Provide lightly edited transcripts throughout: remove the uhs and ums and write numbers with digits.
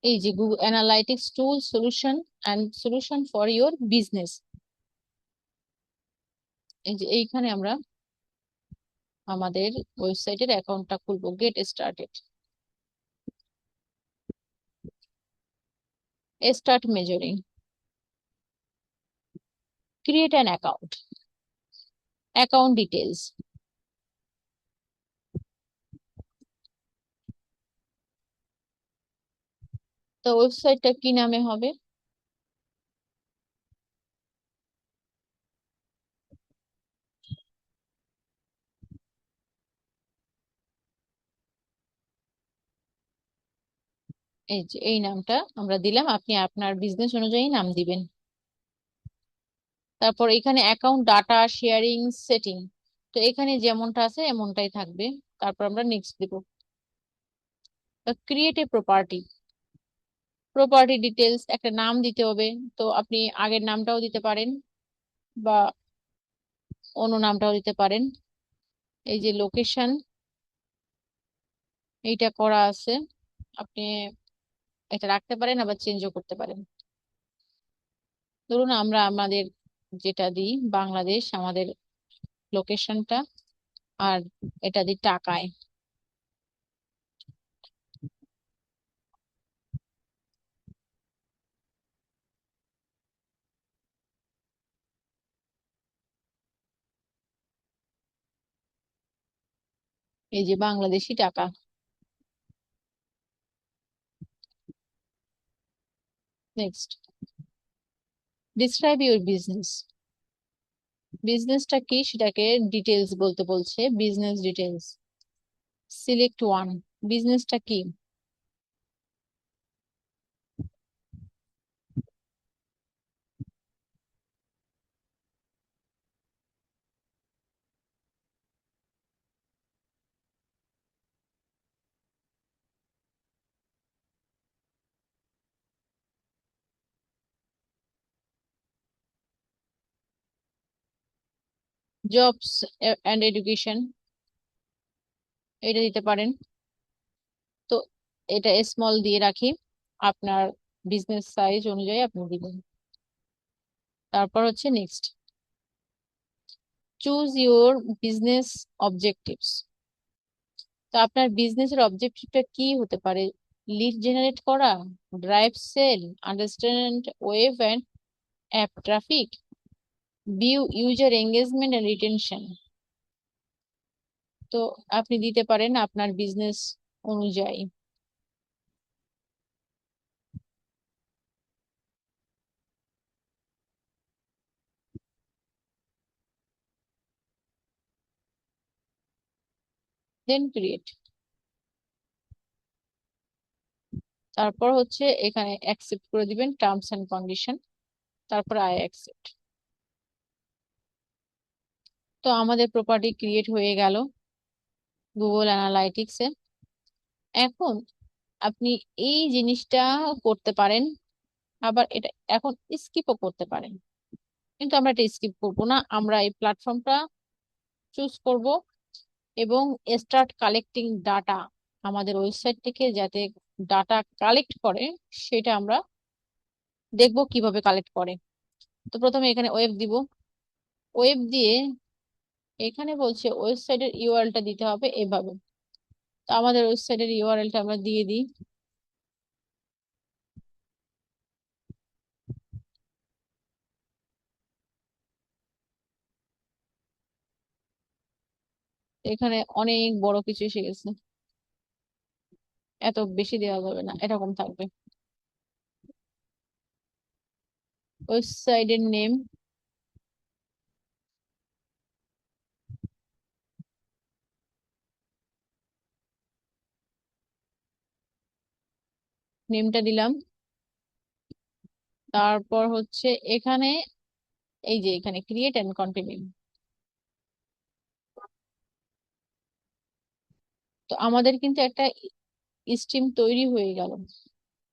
এই যে Google analytics tool solution for your business. এই যে এইখানে আমরা আমাদের ওয়েবসাইটের অ্যাকাউন্টটা খুলবো। Get started, start measuring, create an account, account details. তো ওয়েবসাইটটা কি নামে হবে? এই যে এই নামটা আমরা দিলাম, আপনি আপনার বিজনেস অনুযায়ী নাম দিবেন। তারপর এখানে অ্যাকাউন্ট ডাটা শেয়ারিং সেটিং, তো এখানে যেমনটা আছে এমনটাই থাকবে। তারপর আমরা নেক্সট দিব। Create a property, property details, একটা নাম দিতে হবে। তো আপনি আগের নামটাও দিতে পারেন বা অন্য নামটাও দিতে পারেন। এই যে লোকেশন, এইটা করা আছে, আপনি এটা রাখতে পারেন আবার চেঞ্জও করতে পারেন। ধরুন আমরা আমাদের যেটা দিই বাংলাদেশ, আমাদের লোকেশনটা, আর এটা দিই টাকায়। এই যে বাংলাদেশি টাকা। Next, describe your business. বিজনেসটা কি সেটাকে ডিটেলস বলতে বলছে, বিজনেস ডিটেলস। সিলেক্ট ওয়ান, বিজনেসটা কি? জবস এন্ড এডুকেশন, এটা দিতে পারেন। তো এটা স্মল দিয়ে রাখি, আপনার বিজনেস সাইজ অনুযায়ী আপনি দিবেন। তারপর হচ্ছে next, choose your business objectives. তো আপনার বিজনেসের অবজেক্টিভটা কি হতে পারে? লিড জেনারেট করা, drive sale, understand web and app traffic, view user engagement and retention. তো আপনি দিতে পারেন আপনার বিজনেস অনুযায়ী। Then create. তারপর হচ্ছে এখানে অ্যাকসেপ্ট করে দিবেন টার্মস এন্ড কন্ডিশন, তারপর আই অ্যাকসেপ্ট। তো আমাদের প্রপার্টি ক্রিয়েট হয়ে গেল গুগল অ্যানালাইটিক্স এ। এখন আপনি এই জিনিসটা করতে পারেন, আবার এটা এখন স্কিপও করতে পারেন, কিন্তু আমরা এটা স্কিপ করব না। আমরা এই প্ল্যাটফর্মটা চুজ করব এবং স্টার্ট কালেক্টিং ডাটা, আমাদের ওয়েবসাইট থেকে যাতে ডাটা কালেক্ট করে সেটা আমরা দেখব কিভাবে কালেক্ট করে। তো প্রথমে এখানে ওয়েব দিব। ওয়েব দিয়ে এখানে বলছে ওয়েবসাইটের ইউআরএলটা দিতে হবে এভাবে। তো আমাদের ওয়েবসাইটের ইউআরএলটা আমরা দিয়ে দিই। এখানে অনেক বড় কিছু এসে গেছে, এত বেশি দেওয়া যাবে না, এরকম থাকবে। ওয়েবসাইটের নেম, নেমটা দিলাম। তারপর হচ্ছে এখানে এই যে এখানে ক্রিয়েট এন্ড কন্টিনিউ। তো আমাদের কিন্তু একটা স্ট্রিম তৈরি হয়ে গেল,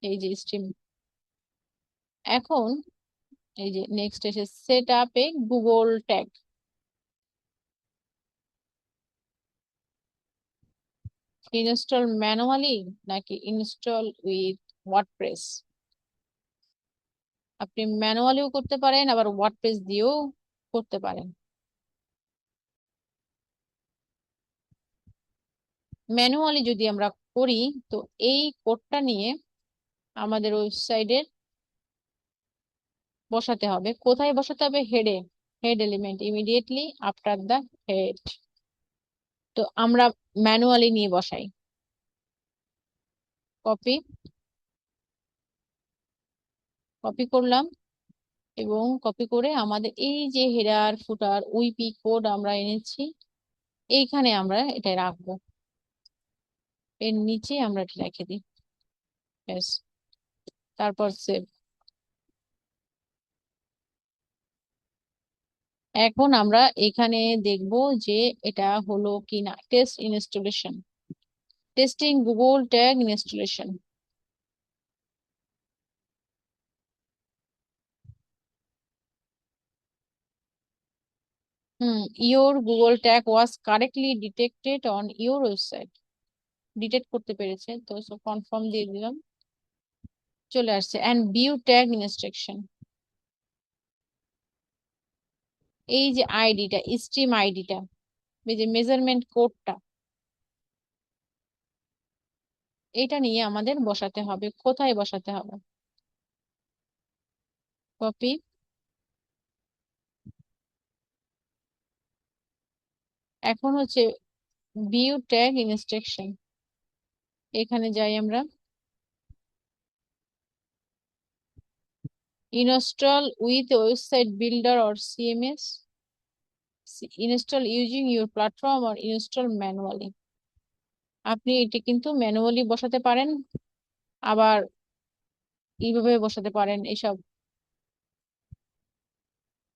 এই যে স্ট্রিম। এখন এই যে নেক্সট এসে সেট আপ এ গুগল ট্যাগ। ইনস্টল ম্যানুয়ালি নাকি ইনস্টল উইথ ওয়ার্ডপ্রেস। আপনি ম্যানুয়ালিও করতে পারেন, আবার ওয়ার্ডপ্রেস দিয়েও করতে পারেন। ম্যানুয়ালি যদি আমরা করি, তো এই কোডটা নিয়ে আমাদের ওয়েবসাইটের বসাতে হবে। কোথায় বসাতে হবে? হেডে। Head element, immediately after the head. তো আমরা ম্যানুয়ালি নিয়ে বসাই। কপি, কপি করলাম, এবং কপি করে আমাদের এই যে হেডার ফুটার উইপি কোড আমরা এনেছি, এইখানে আমরা এটা রাখবো। এর নিচে আমরা এটা রেখে দিই। ব্যাস, তারপর সেভ। এখন আমরা এখানে দেখব যে এটা হলো কিনা। Test installation, testing Google tag installation. Your Google tag was correctly detected on your website. Detect করতে পেরেছে, তো কনফার্ম দিয়ে দিলাম। চলে আসছে। And view tag instruction. এই যে আইডিটা, স্ট্রিম আইডিটা, এই যে মেজারমেন্ট কোডটা, এটা নিয়ে আমাদের বসাতে হবে। কোথায় বসাতে হবে? কপি, এখন হচ্ছে ভিউ ট্যাগ ইনস্ট্রাকশন। এখানে যাই আমরা। Install with website builder or CMS, install using your platform or install manually. আপনি এটি কিন্তু ম্যানুয়ালি বসাতে পারেন, আবার এইভাবে বসাতে পারেন এসব।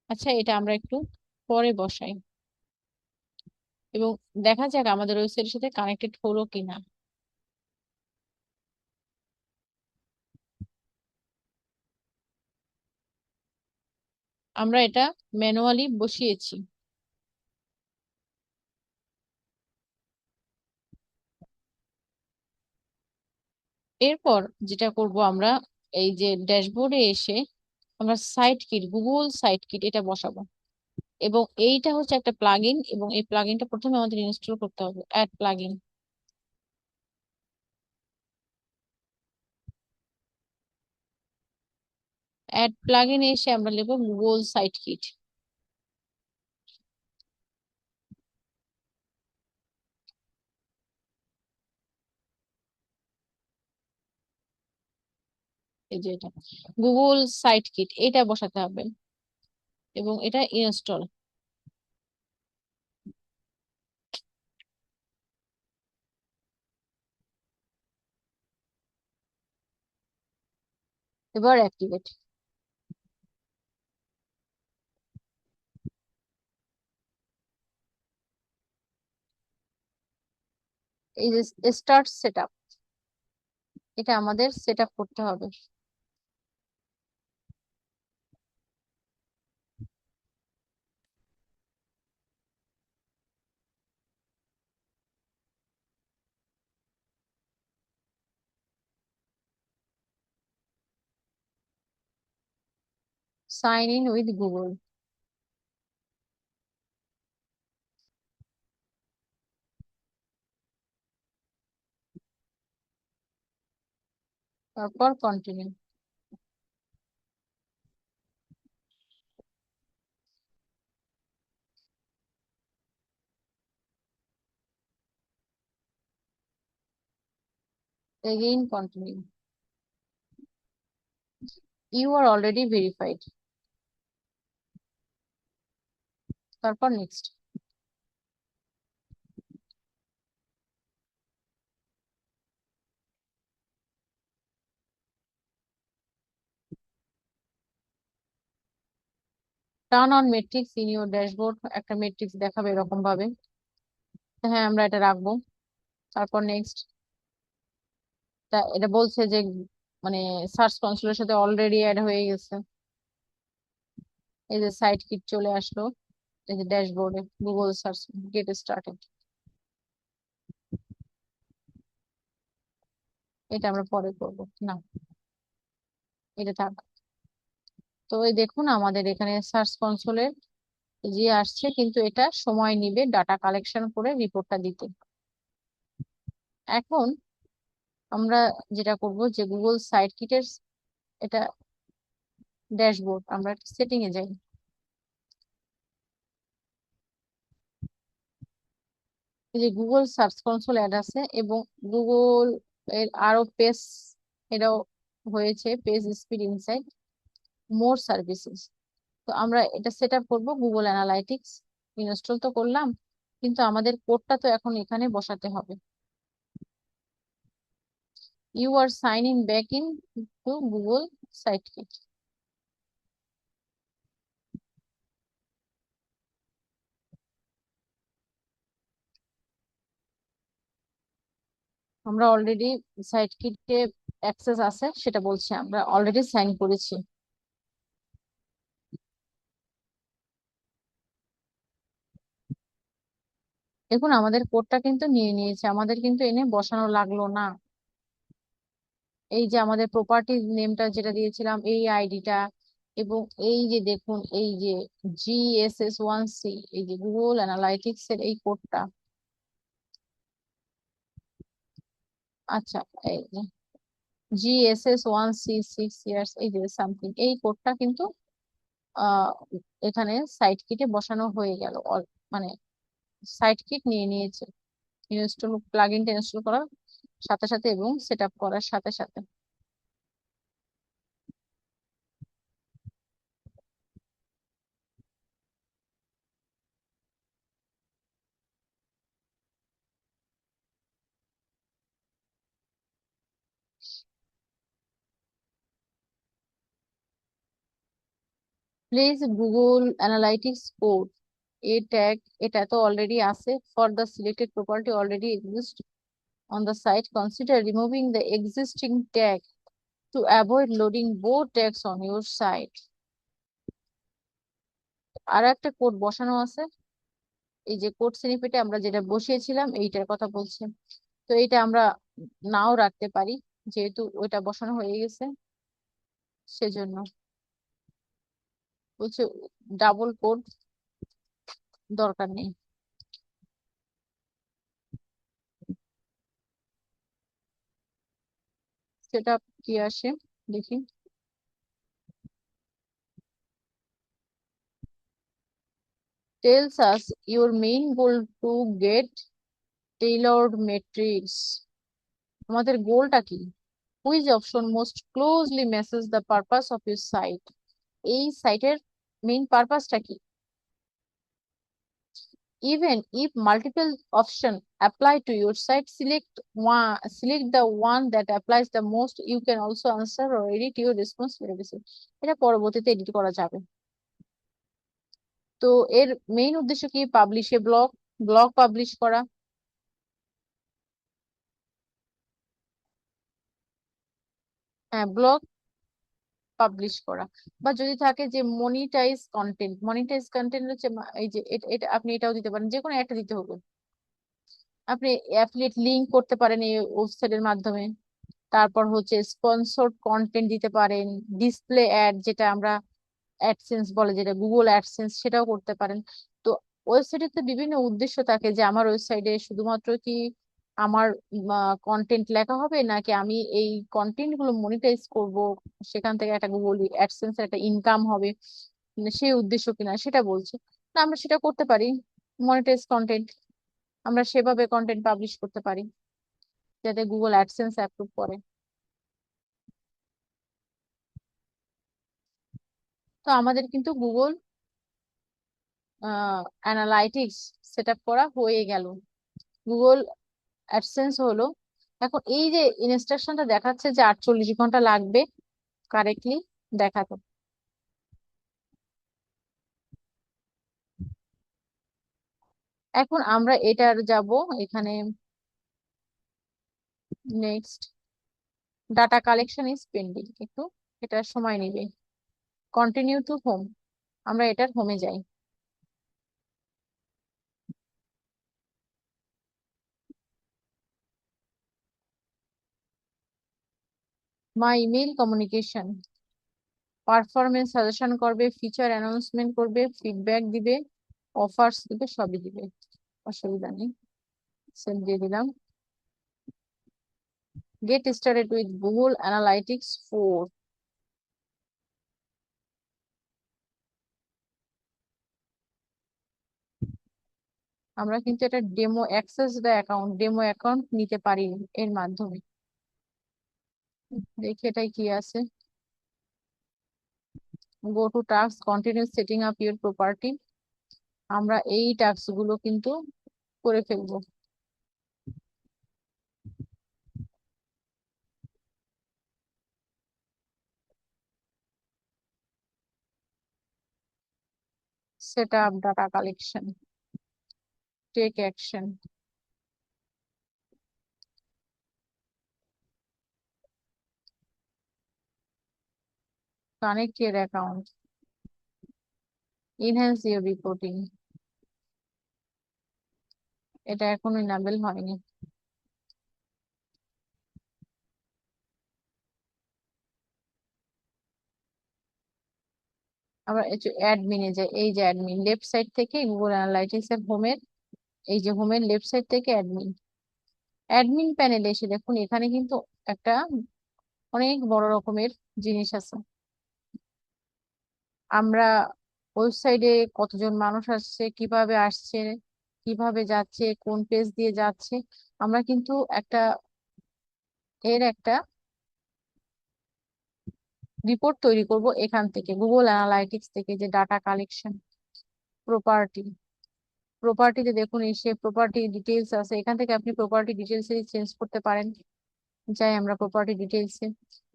আচ্ছা, এটা আমরা একটু পরে বসাই এবং দেখা যাক আমাদের ওয়েবসাইটের সাথে কানেক্টেড হলো কিনা। আমরা এটা ম্যানুয়ালি বসিয়েছি। এরপর যেটা করব আমরা, এই যে ড্যাশবোর্ডে এসে আমরা Site Kit, Google Site Kit এটা বসাবো। এবং এইটা হচ্ছে একটা প্লাগইন, এবং এই প্লাগইনটা প্রথমে আমাদের ইনস্টল করতে হবে। Add plugin. অ্যাড প্লাগইন এসে আমরা লিখবো গুগল সাইট কিট। এই যে এটা গুগল সাইট কিট, এটা বসাতে হবে এবং এটা ইনস্টল। এবার অ্যাক্টিভেট। এই যে স্টার্ট সেটআপ, এটা আমাদের সেটআপ করতে হবে। Sign in with Google. তারপর continue. Again continue. You are already verified. তারপর next. Turn on metrics in your dashboard. একটা মেট্রিক্স দেখাবে এরকম ভাবে। হ্যাঁ, আমরা এটা রাখবো। তারপর নেক্সট। তা এটা বলছে যে মানে সার্চ কনসোলের সাথে অলরেডি অ্যাড হয়ে গেছে। এই যে সাইট কিট চলে আসলো। এই যে ড্যাশবোর্ডে গুগল সার্চ, গেট স্টার্টেড। এটা আমরা পরে করব না, এটা থাক। তো এই দেখুন আমাদের এখানে সার্চ কনসোলের যে আসছে, কিন্তু এটা সময় নিবে ডাটা কালেকশন করে রিপোর্টটা দিতে। এখন আমরা যেটা করব যে গুগল সাইট কিটের এটা ড্যাশবোর্ড, আমরা সেটিং এ যাই। এই যে গুগল সার্চ কনসোল অ্যাড আছে, এবং গুগল এর আরো পেজ এটাও হয়েছে, পেজ স্পিড ইনসাইট মোর সার্ভিসেস। তো আমরা এটা সেট আপ করবো। গুগল অ্যানালাইটিক্স ইনস্টল তো করলাম, কিন্তু আমাদের কোডটা তো এখন এখানে বসাতে হবে। You are sign in back in to Google Site Kit. আমরা অলরেডি সাইট কিটে অ্যাক্সেস আছে সেটা বলছি, আমরা অলরেডি সাইন করেছি। দেখুন আমাদের কোডটা কিন্তু নিয়ে নিয়েছে, আমাদের কিন্তু এনে বসানো লাগলো না। এই যে আমাদের প্রপার্টি নেমটা যেটা দিয়েছিলাম, এই আইডিটা, এবং এই যে দেখুন এই যে GSS1C, এই যে গুগল অ্যানালাইটিক্স এর এই কোডটা। আচ্ছা, এই যে GSS1C 6 ইয়ার্স, এই যে সামথিং, এই কোডটা কিন্তু আহ এখানে সাইট কিটে বসানো হয়ে গেল। মানে সাইট কিট নিয়ে নিয়েছে ইনস্টল, প্লাগইনটা ইনস্টল করার সাথে সাথে এবং সেট আপ করার সাথে সাথে। Please Google analytics code, a tag, এটা তো অলরেডি আছে। For the selected property already exist on the site, consider removing the existing tag to avoid loading both tags on your site. আর একটা code বসানো আছে, এই যে কোড স্নিপেটে আমরা যেটা বসিয়েছিলাম এইটার কথা বলছে। তো এটা আমরা নাও রাখতে পারি, যেহেতু ওইটা বসানো হয়ে গেছে সেজন্য বলছে ডাবল কোড দরকার নেই। সেটা কি আসে দেখি। tells us your main goal to get tailored metrics. আমাদের গোলটা কি? which option most closely matches the purpose of your site? এই সাইটের মেইন পারপাসটা কি? even if multiple option apply to your site, select the one that applies the most. You can also answer or edit your response privacy. এটা পরবর্তীতে edit করা যাবে। তো এর main উদ্দেশ্য কি? পাবলিশে ব্লগ, ব্লগ পাবলিশ করা। হ্যাঁ, ব্লগ পাবলিশ করা। বা যদি থাকে যে মনিটাইজ কন্টেন্ট, মনিটাইজ কন্টেন্ট হচ্ছে এই যে এটা আপনি এটাও দিতে পারেন, যে কোনো একটা দিতে হবে। আপনি অ্যাফিলিয়েট লিংক করতে পারেন এই ওয়েবসাইটের মাধ্যমে। তারপর হচ্ছে স্পন্সর্ড কন্টেন্ট দিতে পারেন, ডিসপ্লে অ্যাড যেটা আমরা অ্যাডসেন্স বলে, যেটা গুগল অ্যাডসেন্স, সেটাও করতে পারেন। তো ওয়েবসাইটে তো বিভিন্ন উদ্দেশ্য থাকে, যে আমার ওয়েবসাইটে শুধুমাত্র কি আমার কন্টেন্ট লেখা হবে, নাকি আমি এই কন্টেন্ট গুলো মনিটাইজ করব, সেখান থেকে একটা গুগল অ্যাডসেন্স একটা ইনকাম হবে, সেই উদ্দেশ্য কিনা সেটা বলছে। না, আমরা সেটা করতে পারি, মনিটাইজ কন্টেন্ট আমরা সেভাবে কন্টেন্ট পাবলিশ করতে পারি যাতে গুগল অ্যাডসেন্স অ্যাপ্রুভ করে। তো আমাদের কিন্তু গুগল অ্যানালাইটিক্স সেট আপ করা হয়ে গেল, গুগল অ্যাডসেন্স হলো। এখন এই যে ইনস্ট্রাকশনটা দেখাচ্ছে যে 48 ঘন্টা লাগবে কারেক্টলি দেখাতে। এখন আমরা এটার যাব এখানে, next, data collection is pending, একটু এটা সময় নেবে। কন্টিনিউ টু হোম, আমরা এটার হোমে যাই। My email communication, performance suggestion করবে, ফিচার অ্যানাউন্সমেন্ট করবে, ফিডব্যাক দিবে, অফার্স দিবে, সবই দিবে, অসুবিধা নেই। সেভ দিয়ে দিলাম। Get started with Google Analytics 4। আমরা কিন্তু এটা demo access the account, demo account নিতে পারি এর মাধ্যমে। দেখি এটাই কি আছে। Go to task, continue setting up your property. আমরা এই টাস্ক গুলো কিন্তু করে ফেলবো। Set up data collection, take action, connect your account, enhance your reporting. এটা এখনো ইনাবেল হয়নি। আমরা একটু অ্যাডমিনে যাই। এই যে অ্যাডমিন, লেফট সাইড থেকে গুগল অ্যানালাইটিক্স এর হোমের, এই যে হোমের লেফট সাইড থেকে অ্যাডমিন, অ্যাডমিন প্যানেলে এসে দেখুন এখানে কিন্তু একটা অনেক বড় রকমের জিনিস আছে। আমরা ওয়েবসাইটে কতজন মানুষ আসছে, কিভাবে আসছে, কিভাবে যাচ্ছে, কোন পেজ দিয়ে যাচ্ছে, আমরা কিন্তু একটা রিপোর্ট তৈরি করব এখান থেকে, গুগল অ্যানালাইটিক্স থেকে। যে ডাটা কালেকশন, প্রপার্টি, প্রপার্টিতে দেখুন এসে প্রপার্টি ডিটেলস আছে, এখান থেকে আপনি প্রপার্টি ডিটেলস চেঞ্জ করতে পারেন। যাই আমরা প্রপার্টি ডিটেলসে,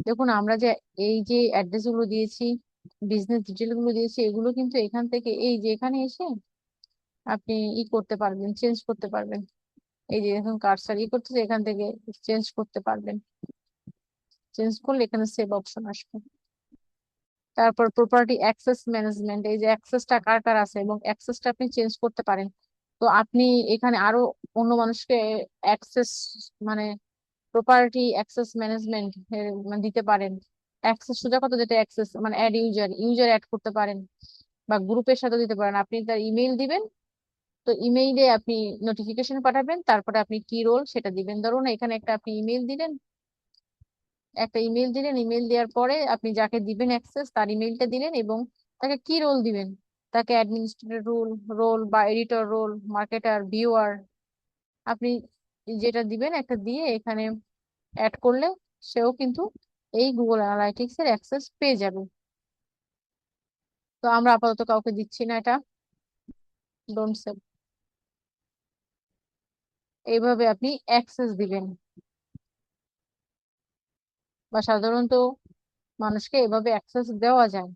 দেখুন আমরা যে এই যে অ্যাড্রেস গুলো দিয়েছি, বিজনেস ডিটেল গুলো দিয়েছি, এগুলো কিন্তু এখান থেকে এই যে এখানে এসে আপনি করতে পারবেন, চেঞ্জ করতে পারবেন। এই যে এখন কার্সার করতেছে, এখান থেকে চেঞ্জ করতে পারবেন। চেঞ্জ করলে এখানে সেভ অপশন আসবে। তারপর প্রপার্টি অ্যাক্সেস ম্যানেজমেন্ট, এই যে অ্যাক্সেসটা কার কার আছে এবং অ্যাক্সেসটা আপনি চেঞ্জ করতে পারেন। তো আপনি এখানে আরো অন্য মানুষকে অ্যাক্সেস, মানে প্রপার্টি অ্যাক্সেস ম্যানেজমেন্ট দিতে পারেন। অ্যাক্সেস সোজা কথা, যেটা অ্যাক্সেস মানে অ্যাড ইউজার, ইউজার অ্যাড করতে পারেন, বা গ্রুপের সাথে দিতে পারেন। আপনি তার ইমেইল দিবেন, তো ইমেইলে আপনি নোটিফিকেশন পাঠাবেন, তারপরে আপনি কি রোল সেটা দিবেন। ধরুন এখানে আপনি ইমেইল দিলেন, একটা ইমেল দিলেন, ইমেল দেওয়ার পরে আপনি যাকে দিবেন অ্যাক্সেস তার ইমেলটা দিলেন এবং তাকে কি রোল দিবেন, তাকে অ্যাডমিনিস্ট্রেটর রোল রোল বা এডিটর রোল, মার্কেটার, ভিউয়ার, আপনি যেটা দিবেন একটা দিয়ে এখানে অ্যাড করলে সেও কিন্তু এই গুগল অ্যানালাইটিক্স এর অ্যাক্সেস পেয়ে যাবে। তো আমরা আপাতত কাউকে দিচ্ছি না এটা, ডোন্ট সেভ। এইভাবে আপনি অ্যাক্সেস দিবেন, বা সাধারণত মানুষকে এভাবে অ্যাক্সেস দেওয়া যায়।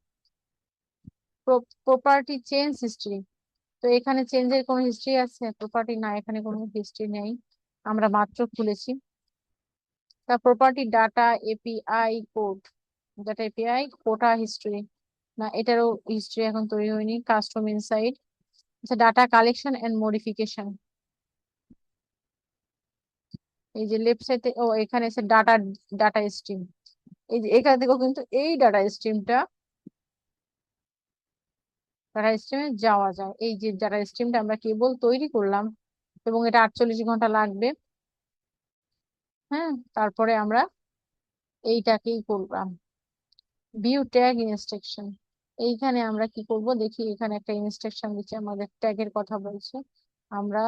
প্রপার্টি চেঞ্জ হিস্ট্রি, তো এখানে চেঞ্জের কোনো হিস্ট্রি আছে? প্রপার্টি না, এখানে কোনো হিস্ট্রি নেই, আমরা মাত্র খুলেছি। তা property data API code, data API quota history, না এটারও হিস্ট্রি এখন তৈরি হয়নি। কাস্টম ইনসাইট, আচ্ছা ডাটা কালেকশন এন্ড মডিফিকেশন, এই যে লেফট সাইডে, ও এখানে এসে ডাটা, ডাটা স্ট্রিম, এই যে এখান থেকেও কিন্তু এই ডাটা স্ট্রিমে যাওয়া যায়। এই যে ডাটা স্ট্রিমটা আমরা কেবল তৈরি করলাম এবং এটা 48 ঘন্টা লাগবে। হ্যাঁ, তারপরে আমরা এইটাকেই করলাম ভিউ ট্যাগ ইনস্ট্রাকশন। এইখানে আমরা কি করব দেখি, এখানে একটা ইনস্ট্রাকশন দিচ্ছে, আমাদের ট্যাগের কথা বলছে। আমরা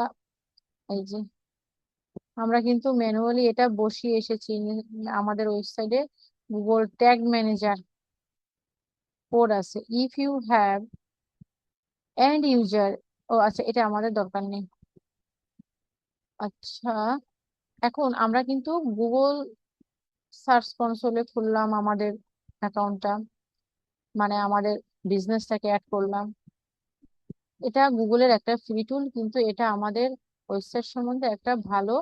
এই যে আমরা কিন্তু ম্যানুয়ালি এটা বসিয়ে এসেছি আমাদের ওয়েবসাইটে। গুগল ট্যাগ ম্যানেজার কোড আছে, if you have end user. ও আচ্ছা, এটা আমাদের দরকার নেই। আচ্ছা, এখন আমরা কিন্তু গুগল সার্চ কনসোলে খুললাম আমাদের অ্যাকাউন্টটা, মানে আমাদের বিজনেসটাকে অ্যাড করলাম। এটা গুগলের একটা ফ্রি টুল, কিন্তু এটা আমাদের ওয়েবসাইট সম্বন্ধে একটা ভালো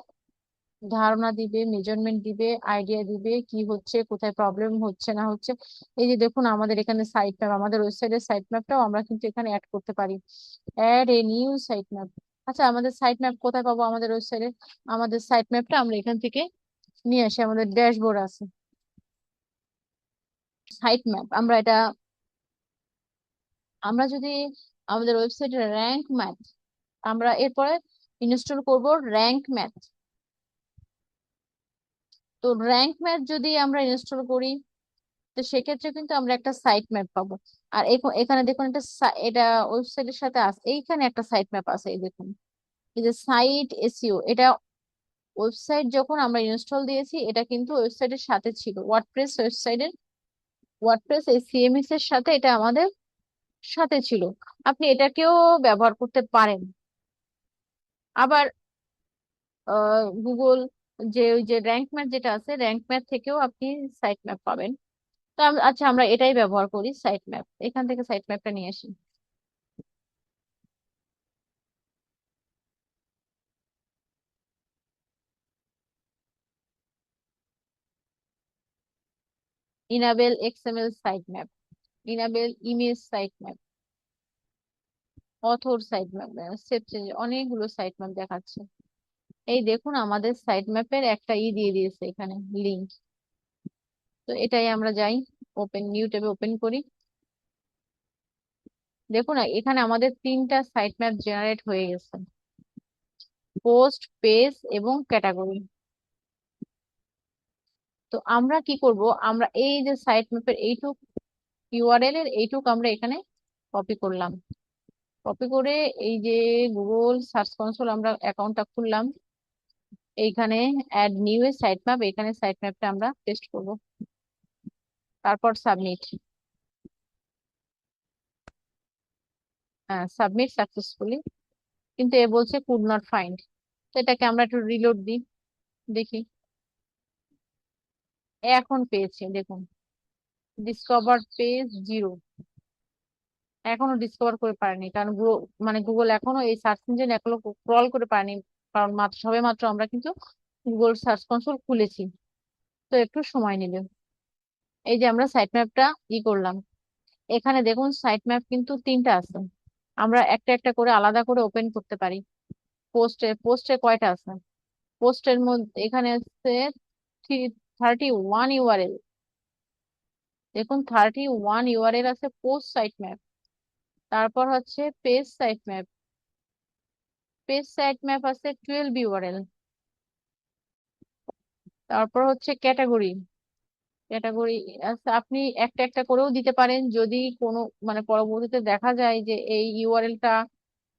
ধারণা দিবে, মেজারমেন্ট দিবে, আইডিয়া দিবে কি হচ্ছে, কোথায় প্রবলেম হচ্ছে না হচ্ছে। এই যে দেখুন আমাদের এখানে সাইট ম্যাপ, আমাদের ওয়েবসাইটের সাইট ম্যাপটাও আমরা কিন্তু এখানে অ্যাড করতে পারি। Add a new site map. আচ্ছা, আমাদের সাইট ম্যাপ কোথায় পাবো আমাদের ওয়েবসাইটে? আমাদের সাইট ম্যাপটা আমরা এখান থেকে নিয়ে আসি, আমাদের ড্যাশবোর্ড আছে। সাইট ম্যাপ আমরা যদি আমাদের ওয়েবসাইটে র্যাঙ্ক ম্যাথ, আমরা এরপরে ইনস্টল করব র্যাঙ্ক ম্যাথ। তো র্যাঙ্ক ম্যাথ যদি আমরা ইনস্টল করি, তো সেক্ষেত্রে কিন্তু আমরা একটা সাইট ম্যাপ পাবো। আর এখানে দেখুন এটা ওয়েবসাইটের সাথে আছে, এইখানে একটা সাইট ম্যাপ আছে, এই দেখুন, এই যে সাইট এসইও, এটা ওয়েবসাইট যখন আমরা ইনস্টল দিয়েছি এটা কিন্তু ওয়েবসাইটের সাথে ছিল, ওয়ার্ডপ্রেস এই সিএমএস এর সাথে এটা আমাদের সাথে ছিল। আপনি এটাকেও ব্যবহার করতে পারেন। আবার গুগল ওই যে র্যাঙ্ক ম্যাথ যেটা আছে, র্যাঙ্ক ম্যাথ থেকেও আপনি সাইট ম্যাপ পাবেন। তো আচ্ছা, আমরা এটাই ব্যবহার করি, সাইট ম্যাপ। এখান থেকে সাইট ম্যাপটা নিয়ে আসি। Enable XML site map, enable image site map, author site map, save change, অনেকগুলো সাইট ম্যাপ দেখাচ্ছে। এই দেখুন আমাদের সাইট ম্যাপের একটা দিয়ে দিয়েছে এখানে, লিংক। তো এটাই আমরা যাই, নিউ ট্যাবে ওপেন করি। দেখুন এখানে আমাদের তিনটা সাইট ম্যাপ জেনারেট হয়ে গেছে, পোস্ট, পেজ এবং ক্যাটাগরি। তো আমরা কি করব, আমরা এই যে সাইট ম্যাপের এইটুক ইউআরএল এর এইটুক আমরা এখানে কপি করলাম। কপি করে এই যে গুগল সার্চ কনসোল আমরা অ্যাকাউন্টটা খুললাম, এইখানে অ্যাড নিউ এ সাইট ম্যাপ, এখানে সাইট ম্যাপটা আমরা পেস্ট করব, তারপর সাবমিট। হ্যাঁ, সাবমিট সাকসেসফুলি। কিন্তু এ বলছে কুড নট ফাইন্ড। তো এটাকে আমরা একটু রিলোড দিই, দেখি। এখন পেয়েছি, দেখুন, ডিসকভার পেজ 0। এখনো ডিসকভার করে পারেনি, কারণ মানে গুগল এখনো এই সার্চ ইঞ্জিন এখনো ক্রল করে পারেনি, কারণ সবে মাত্র আমরা কিন্তু গুগল সার্চ কনসোল খুলেছি। তো একটু সময় নেবে। এই যে আমরা সাইট ম্যাপটা করলাম, এখানে দেখুন সাইট ম্যাপ কিন্তু তিনটা আছে। আমরা একটা একটা করে আলাদা করে ওপেন করতে পারি। পোস্টে কয়টা আছে? পোস্টের মধ্যে এখানে আছে 31 ইউআরএল। দেখুন 31 ইউআরএল আছে পোস্ট সাইট ম্যাপ। তারপর হচ্ছে পেজ সাইট ম্যাপ আছে 12 ইউআরএল। তারপর হচ্ছে ক্যাটাগরি আছে, আপনি একটা একটা করেও দিতে পারেন যদি কোনো মানে পরবর্তীতে দেখা যায় যে এই ইউআরএলটা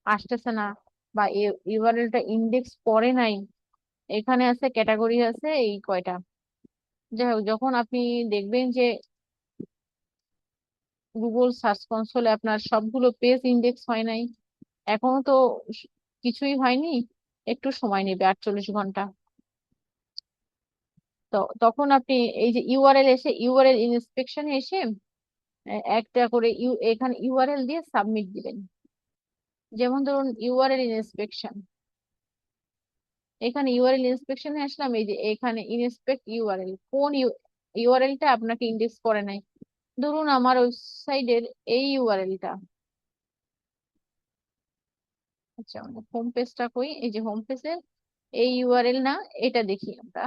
আসতেছে না বা ইউআরএলটা ইন্ডেক্স করে নাই। এখানে আছে ক্যাটাগরি আছে এই কয়টা। যাই হোক, যখন আপনি দেখবেন যে গুগল সার্চ কনসোলে আপনার সবগুলো পেজ ইন্ডেক্স হয় নাই, এখনো তো কিছুই হয়নি, একটু সময় নেবে, 48 ঘন্টা। তো তখন আপনি এই যে ইউআরএল ইন্সপেকশনে এসে একটা করে এখানে ইউআরএল দিয়ে সাবমিট দিবেন। যেমন ধরুন ইউআরএল ইন্সপেকশন, এখানে ইউআরএল ইন্সপেকশনে আসলাম, এই যে এখানে ইনস্পেক্ট ইউআরএল, কোন ইউআরএলটা আপনাকে ইন্ডেক্স করে নাই। ধরুন আমার ওয়েবসাইটের এই ইউআরএলটা, আচ্ছা হোম পেজটা কই, এই যে হোম পেজের এই ইউআরএল না, এটা দেখি আমরা।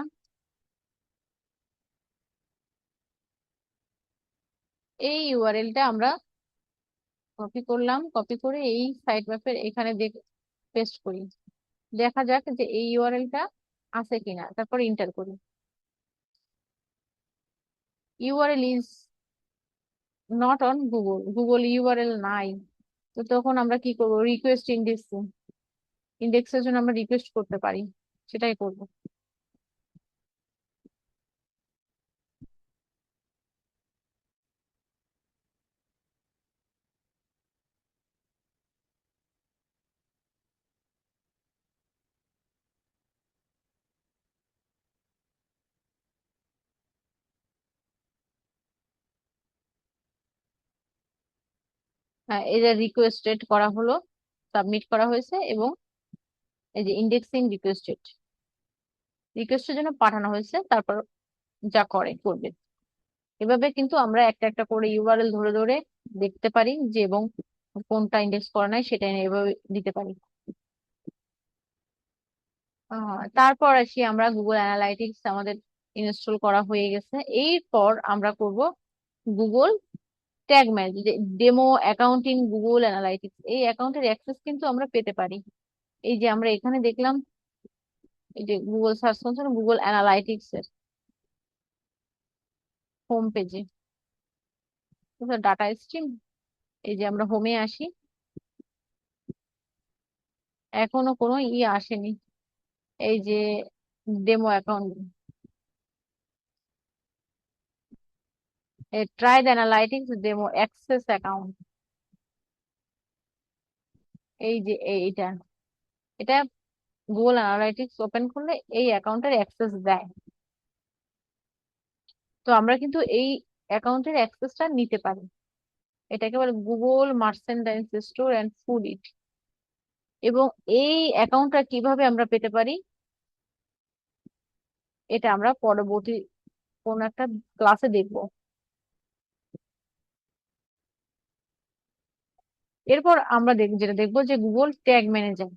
এই ইউআরএলটা আমরা কপি করলাম, কপি করে এই সাইট ম্যাপের এখানে পেস্ট করি। দেখা যাক যে এই ইউআরএলটা আছে কিনা, তারপর ইন্টার করি। URL is not on Google URL নাই। তো তখন আমরা কি করবো, রিকোয়েস্ট ইন্ডেক্সের জন্য আমরা রিকোয়েস্ট করতে পারি, সেটাই করব। হ্যাঁ, এই যে রিকোয়েস্টেড করা হলো, সাবমিট করা হয়েছে, এবং এই যে ইন্ডেক্সিং রিকোয়েস্টের জন্য পাঠানো হয়েছে, তারপর যা করবে। এভাবে কিন্তু আমরা একটা একটা করে ইউআরএল ধরে ধরে দেখতে পারি যে, এবং কোনটা ইন্ডেক্স করা নাই সেটা এভাবে দিতে পারি। তারপর আসি আমরা গুগল অ্যানালাইটিক্স, আমাদের ইনস্টল করা হয়ে গেছে। এরপর আমরা করব Google tag manage, demo accounting Google analytics, এই অ্যাকাউন্টের অ্যাক্সেস কিন্তু আমরা পেতে পারি। এই যে আমরা এখানে দেখলাম, এই যে Google search function, Google analytics এর হোম পেজে ডাটা স্ট্রিম, এই যে আমরা হোমে আসি, এখনো কোনো আসেনি। এই যে demo account, try the analytics demo access account, এই যে এইটা, এটা গুগল অ্যানালাইটিক্স ওপেন করলে এই অ্যাকাউন্টের অ্যাক্সেস দেয়। তো আমরা কিন্তু এই অ্যাকাউন্টের অ্যাক্সেসটা নিতে পারি। এটাকে বলে Google merchandise store and food it. এবং এই অ্যাকাউন্টটা কিভাবে আমরা পেতে পারি, এটা আমরা পরবর্তী কোন একটা ক্লাসে দেখবো। এরপর আমরা যেটা দেখবো যে গুগল ট্যাগ ম্যানেজার।